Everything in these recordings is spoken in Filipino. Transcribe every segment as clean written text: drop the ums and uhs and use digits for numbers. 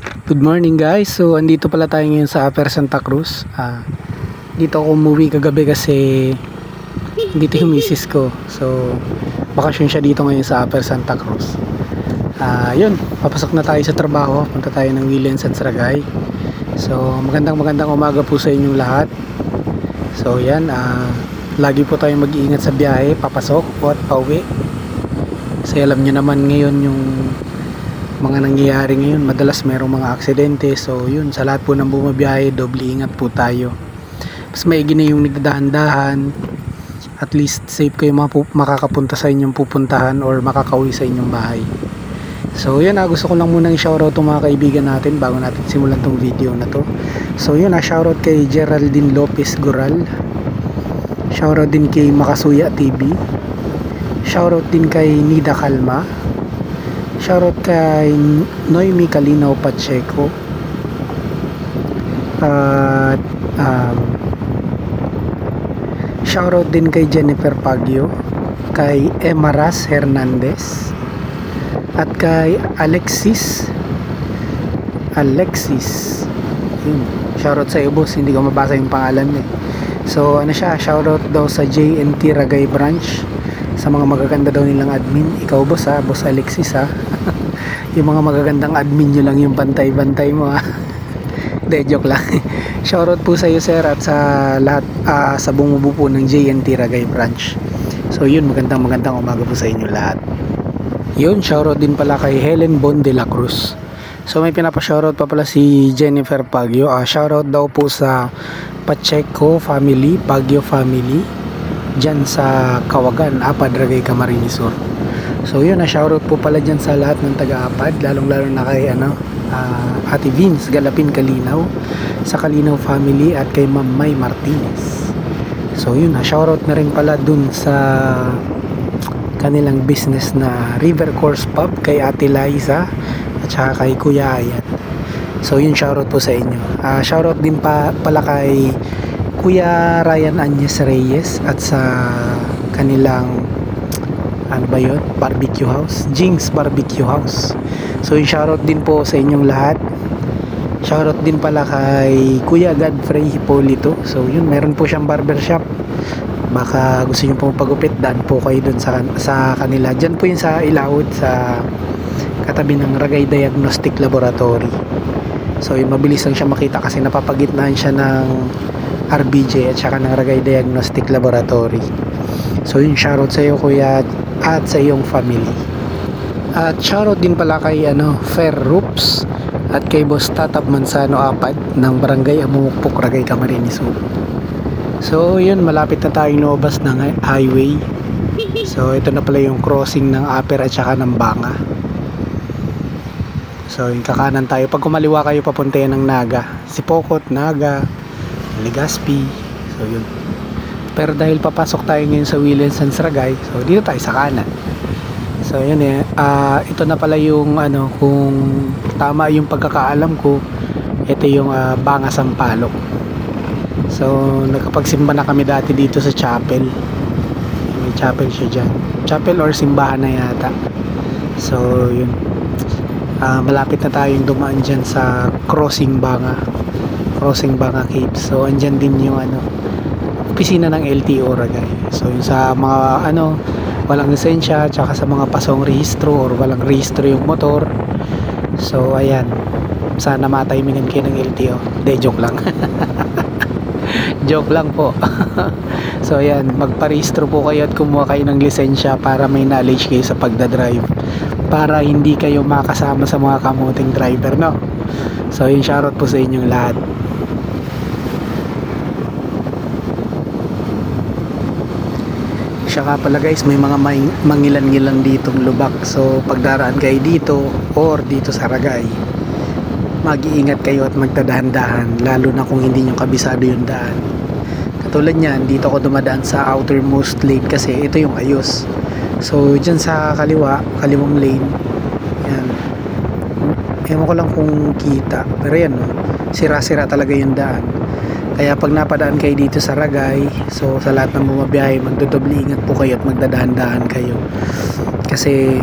Good morning guys. So andito pala tayo ngayon sa Upper Santa Cruz. Dito ako umuwi kagabi kasi dito yung misis ko. So bakasyon siya dito ngayon sa Upper Santa Cruz. Yun, papasok na tayo sa trabaho. Punta tayo ng Williams at Saragay. So magandang umaga po sa inyong lahat. So yan, lagi po tayong mag-iingat sa biyahe, papasok at pauwi. Kasi alam nyo naman ngayon yung mga nangyayari ngayon, madalas merong mga aksidente. So yun, sa lahat po ng bumabiyahe, doble ingat po tayo. Mas maigi na yung nagdahan-dahan, at least safe kayo makakapunta sa inyong pupuntahan or makakauwi sa inyong bahay. So yun, gusto ko lang munang i-shoutout itong mga kaibigan natin bago natin simulan tong video na to. So yun, shoutout kay Geraldine Lopez Goral, shoutout din kay Makasuya TV, shoutout din kay Nida Kalma, shoutout kay Noemi Calinaw Pacheco, at shoutout din kay Jennifer Pagyo, kay Emma Ras Hernandez, at kay Alexis. Shoutout sa iyo boss, hindi ko mabasa yung pangalan eh. So shoutout daw sa JNT Ragay Branch, sa mga magaganda daw nilang admin. Ikaw boss boss Alexis yung mga magagandang admin nyo lang yung bantay mo De, joke lang. Shoutout po sa iyo sir, at sa lahat sa bumubuo ng JNT Ragay Branch. So yun, magandang umaga po sa inyo lahat. Yun, shoutout din pala kay Helen Bon de la Cruz. So may pinapa-shoutout pa pala si Jennifer Pagyo. Shoutout daw po sa Pacheco family, Pagyo family, dyan sa Kawagan, Apad, Ragay, Camarines Sur. So yun, shoutout po pala dyan sa lahat ng taga-Apad, lalong-lalo na kay Ate Vince Galapin Kalinaw, sa Kalinaw family, at kay Ma'am May Martinez. So yun, shoutout na rin pala dun sa kanilang business na River Course Pub, kay Ate Liza at saka kay Kuya Ayat. So yun, shoutout po sa inyo. Shoutout din pala kay Kuya Ryan Agnes Reyes at sa kanilang barbecue house, Jinx Barbecue House. So yung shoutout din po sa inyong lahat. Shoutout din pala kay Kuya Godfrey Hipolito. So yun, meron po siyang barbershop. Baka gusto nyo pong pagupit, daan po kayo dun sa kanila. Dyan po yun sa Ilaud, sa katabi ng Ragay Diagnostic Laboratory. So yun, mabilis lang siya makita kasi napapagitnaan siya ng RBJ at saka ng Ragay Diagnostic Laboratory. So yun, shoutout sa iyo kuya at sa iyong family. At shoutout din pala kay Fair Roops at kay Boss Tatab Mansano Apad ng Barangay Amumukpok, Ragay, Camarines Sur. So yun, malapit na tayong lumabas ng highway. So ito na pala yung crossing ng Upper at saka ng Banga. So yung kakanan tayo, pag kumaliwa kayo papunta yan ng Naga, Sipokot, Naga, Legazpi. So yun, pero dahil papasok tayo ngayon sa Williams and Saragay, so dito tayo sa kanan. So yun ito na pala yung kung tama yung pagkakaalam ko, ito yung Banga Sampaloc. So nakapagsimba na kami dati dito sa chapel. May chapel siya dyan, chapel or simbahan na yata. So yun, malapit na tayong dumaan dyan sa crossing Banga Caves. So andyan din yung opisina ng LTO Ragay. So yung sa mga walang lisensya, tsaka sa mga pasong rehistro or walang rehistro yung motor. So ayan, sana mataymingan kayo ng LTO. De, joke lang. Joke lang po. So ayan, magparehistro po kayo at kumuha kayo ng lisensya para may knowledge kayo sa pagdadrive, para hindi kayo makasama sa mga kamuting driver, no? So yun, shoutout po sa inyong lahat. Siya nga pala guys, may mga mangilan-ngilan ditong lubak. So pagdaraan kayo dito or dito sa Ragay, mag-iingat kayo at magtadahan-dahan, lalo na kung hindi nyo kabisado yung daan. Katulad niyan, dito ako dumadaan sa outermost lane kasi ito yung ayos. So dyan sa kaliwang lane, yan, ewan ko lang kung kita, pero yan sira-sira talaga yung daan. Kaya pag napadaan kayo dito sa Ragay, so sa lahat ng bumabiyahe, magdodoble ingat po kayo at magdadahan-dahan kayo. Kasi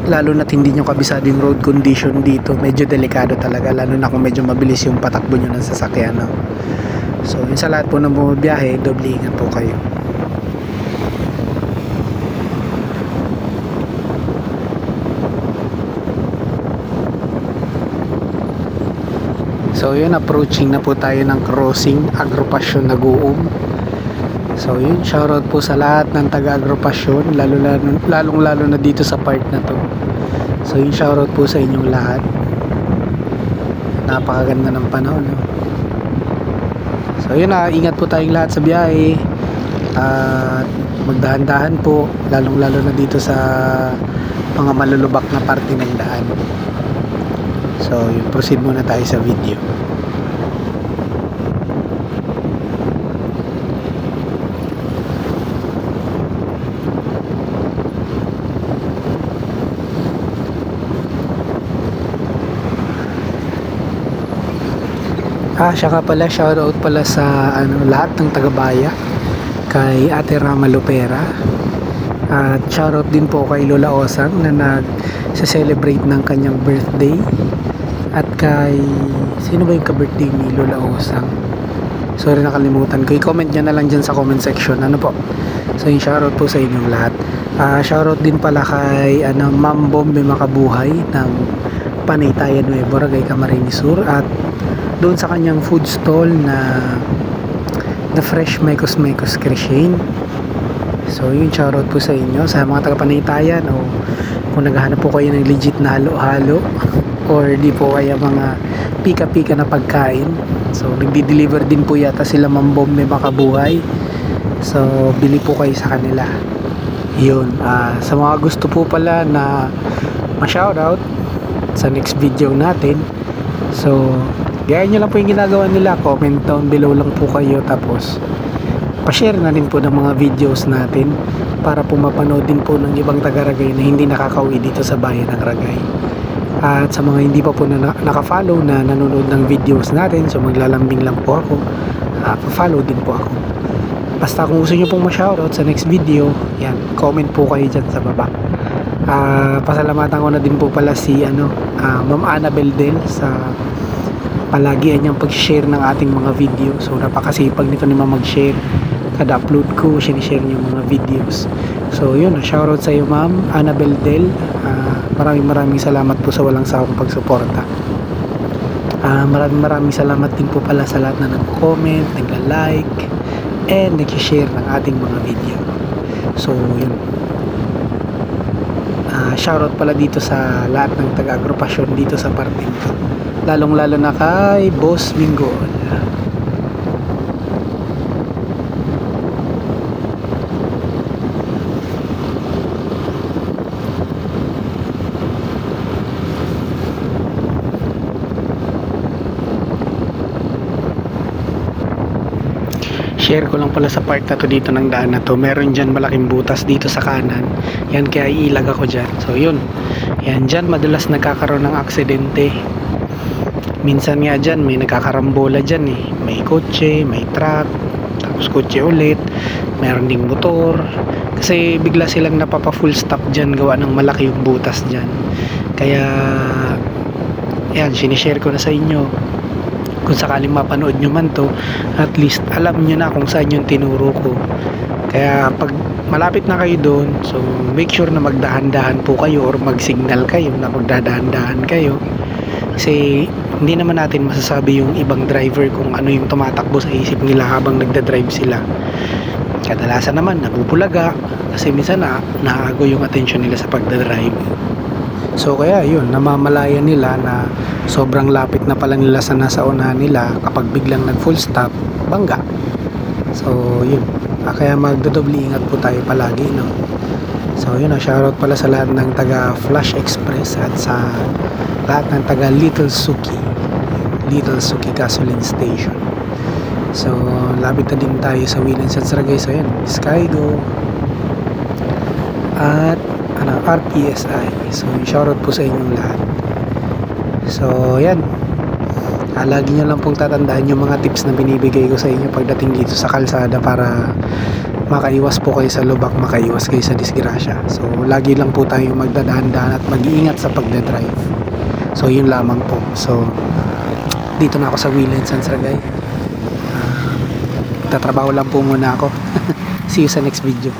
lalo na't hindi nyo kabisado yung road condition dito, medyo delikado talaga, lalo na kung medyo mabilis yung patakbo nyo ng sasakyan, no? So yun, sa lahat po ng bumabiyahe, doble ingat po kayo. So yun, approaching na po tayo ng crossing Agropasyon Naguum. So yun, shoutout po sa lahat ng taga-Agropasyon, lalong-lalo na dito sa part na to. So yun, shoutout po sa inyong lahat. Napakaganda ng panahon, no? So yun, ingat po tayong lahat sa biyahe. At magdahan-dahan po, lalong-lalo na dito sa mga malulubak na parte ng daan. So yun, proceed muna tayo sa video. Siya ka pala, shoutout pala sa lahat ng taga-Baya, kay Ate Rama Lopera, at shoutout din po kay Lola Osang na nag-celebrate ng kanyang birthday, at kay sino ba yung ka-birthday ni Lola Osang? Sorry, nakalimutan ko. I-comment nyo na lang dyan sa comment section, ano po. So yung shoutout po sa inyong lahat. Shoutout din pala kay Ma'am Bombe Makabuhay ng Panaytayan Nuevo, Barangay Camarines Sur, at doon sa kanyang food stall na Fresh Mekos Crescent. So yun, shoutout po sa inyo, sa mga taga-Panaytayan, o kung naghahanap po kayo ng legit na halo-halo or di po kaya mga pika-pika na pagkain. So nagdi-deliver din po yata sila Ma'am Bombe Makabuhay. So bili po kayo sa kanila. Yun, sa mga gusto po pala na ma-shoutout sa next video natin, so gaya nyo lang po yung ginagawa nila, comment down below lang po kayo, tapos pa-share na rin po ng mga videos natin para po mapanood din po ng ibang taga-Ragay na hindi nakakauwi dito sa bayan ng Ragay. At sa mga hindi pa po naka-follow na nanonood ng videos natin, so maglalambing lang po ako, pa-follow din po ako. Basta kung gusto nyo pong ma-shoutout sa next video, yan, comment po kayo dyan sa baba. Pasalamatan ko na din po pala si Ma'am Annabel Del sa palagi niyang pag-share ng ating mga video. So napakasipag nito ni Ma'am mag-share. Kada upload ko, sinishare niyo mga videos. So yun, shoutout sa iyo Ma'am Annabel Del. Maraming salamat po sa walang sawang pagsuporta. Maraming salamat din po pala sa lahat na nag-comment, nagla-like, and nag-share ng ating mga video. So yun, shoutout pala dito sa lahat ng taga-Agropasyon dito sa parte nito, lalong-lalo na kay Boss Mingo. Share ko lang pala sa part na to dito ng daan na to, meron dyan malaking butas dito sa kanan, yan, kaya iilag ako dyan. So yun, yan, dyan madalas nagkakaroon ng aksidente. Minsan nga dyan may nagkakarambola dyan eh, may kotse, may truck, tapos kotse ulit, meron ding motor, kasi bigla silang napapa full stop dyan gawa ng malaki yung butas dyan. Kaya yan, sinishare ko na sa inyo. Kung sakaling mapanood nyo man to, at least alam nyo na kung saan yung tinuro ko. Kaya pag malapit na kayo doon, so make sure na magdahan-dahan po kayo or mag-signal kayo na magdadahan-dahan kayo. Kasi hindi naman natin masasabi yung ibang driver kung ano yung tumatakbo sa isip nila habang nagda-drive sila. Kadalasan naman nabubulaga kasi minsan naago yung attention nila sa pagdadrive. So kaya yun, namamalaya nila na sobrang lapit na pala nila sa nasa unahan nila, kapag biglang nag full stop, bangga. So yun, kaya magdodoble ingat po tayo palagi, no? So yun, shoutout pala sa lahat ng taga Flash Express at sa lahat ng taga Little Suki Gasoline Station. So lapit na din tayo sa Williams at Saragay. So yun, Skygo at RPSI. So shoutout po sa inyong lahat. So yan, lagi nyo lang pong tatandaan yung mga tips na binibigay ko sa inyo pagdating dito sa kalsada para makaiwas po kayo sa lubak, makaiwas kayo sa disgrasya. So lagi lang po tayo magdadaan-daan at mag-iingat sa pagdadrive. So yun lamang po. So dito na ako sa William Sansragay. Tatrabaho lang po muna ako. See you sa next video.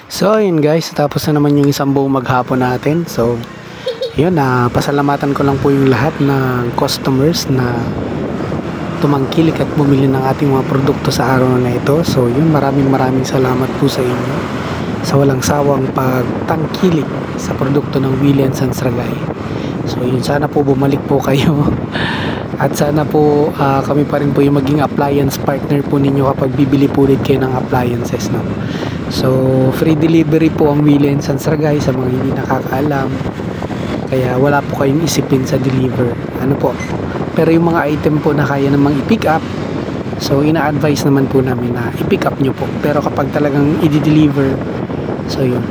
So yun guys, tapos na naman yung isang buong maghapon natin. So yun, pasalamatan ko lang po yung lahat ng customers na tumangkilik at bumili ng ating mga produkto sa araw na ito. So yun, maraming salamat po sa inyo sa walang sawang pagtangkilik sa produkto ng William Sansragay. So yun, sana po bumalik po kayo at sana po kami pa rin po yung maging appliance partner po ninyo kapag bibili po ulit kayo ng appliances, no? So free delivery po ang William Sansragay sa mga hindi nakakaalam, kaya wala po kayong isipin sa deliver, ano po. Pero yung mga item po na kaya namang i-pick up, so ina-advise naman po namin na i-pick up nyo po. Pero kapag talagang i-deliver, so yun,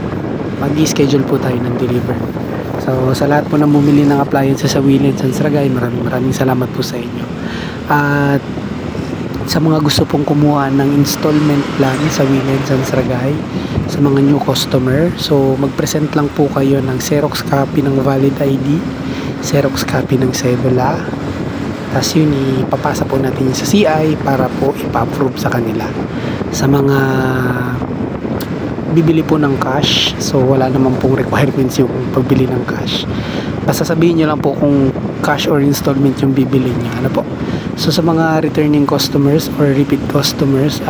mag-i-schedule po tayo ng deliver. So sa lahat po na bumili ng appliances sa William Sansragay, maraming salamat po sa inyo. At sa mga gusto pong kumuha ng installment plan sa William Sansragay, sa mga new customer, so mag-present lang po kayo ng Xerox copy ng valid ID, Xerox copy ng cedula, tapos yun ipapasa po natin sa CI para po ipa-approve sa kanila. Sa mga bibili po ng cash, so wala naman pong requirements yung pagbili ng cash, basta sabihin nyo lang po kung cash or installment yung bibili nyo, ano po. So sa mga returning customers or repeat customers,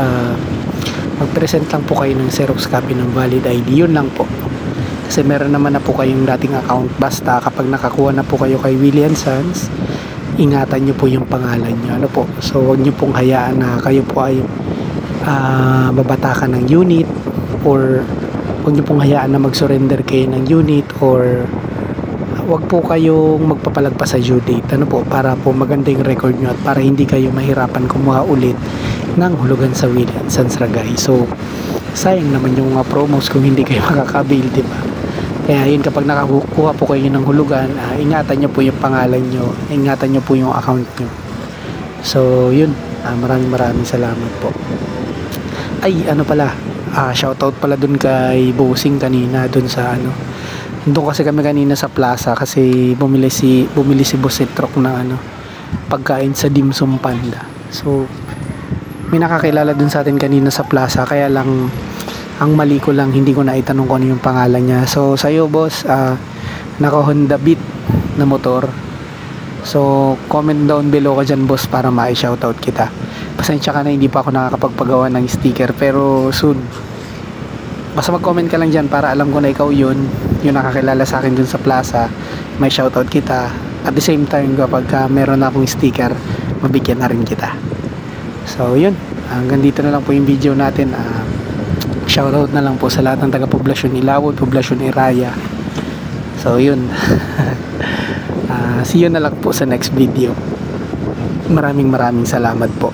mag-present lang po kayo ng Xerox copy ng valid ID, yun lang po. Kasi meron naman na po kayong dating account, basta kapag nakakuha na po kayo kay William Sans, ingatan nyo po yung pangalan nyo, ano po. So huwag nyo pong hayaan na kayo po ay babatakan ng unit or huwag nyo pong hayaan na mag-surrender kayo ng unit, or wag po kayong magpapalagpas sa due date. Ano po, para po maganda yung record nyo at para hindi kayo mahirapan kumuha ulit ng hulugan sa William Sans Ragay. So sayang naman yung mga promos kung hindi kayo makakabil, di ba? Kaya yun, kapag nakakuha po kayo ng hulugan, ingatan nyo po yung pangalan nyo, ingatan nyo po yung account nyo. So yun, maraming salamat po. Ay, ano pala, shoutout pala dun kay Bossing kanina, dun sa doon kasi kami kanina sa plaza kasi bumili si Boss Etrok ng pagkain sa Dim Sum Panda. So may nakakilala dun sa atin kanina sa plaza, kaya lang ang mali ko lang, hindi ko na itanong kung ano yung pangalan niya. So sa'yo boss, naka Honda Beat na motor. So comment down below ka dyan boss para ma-shoutout kita. Pasensya ka na, hindi pa ako nakakapagpagawa ng sticker, pero soon. Basta mag-comment ka lang dyan para alam ko na ikaw yung nakakilala sa akin dun sa plaza, may shoutout kita. At the same time, kapag meron na akong sticker, mabigyan na rin kita. So yun, hanggang dito na lang po yung video natin. Shoutout na lang po sa lahat ng taga-poblasyon Ilawod, poblasyon Iraya. So yun. See you na lang po sa next video. Maraming salamat po.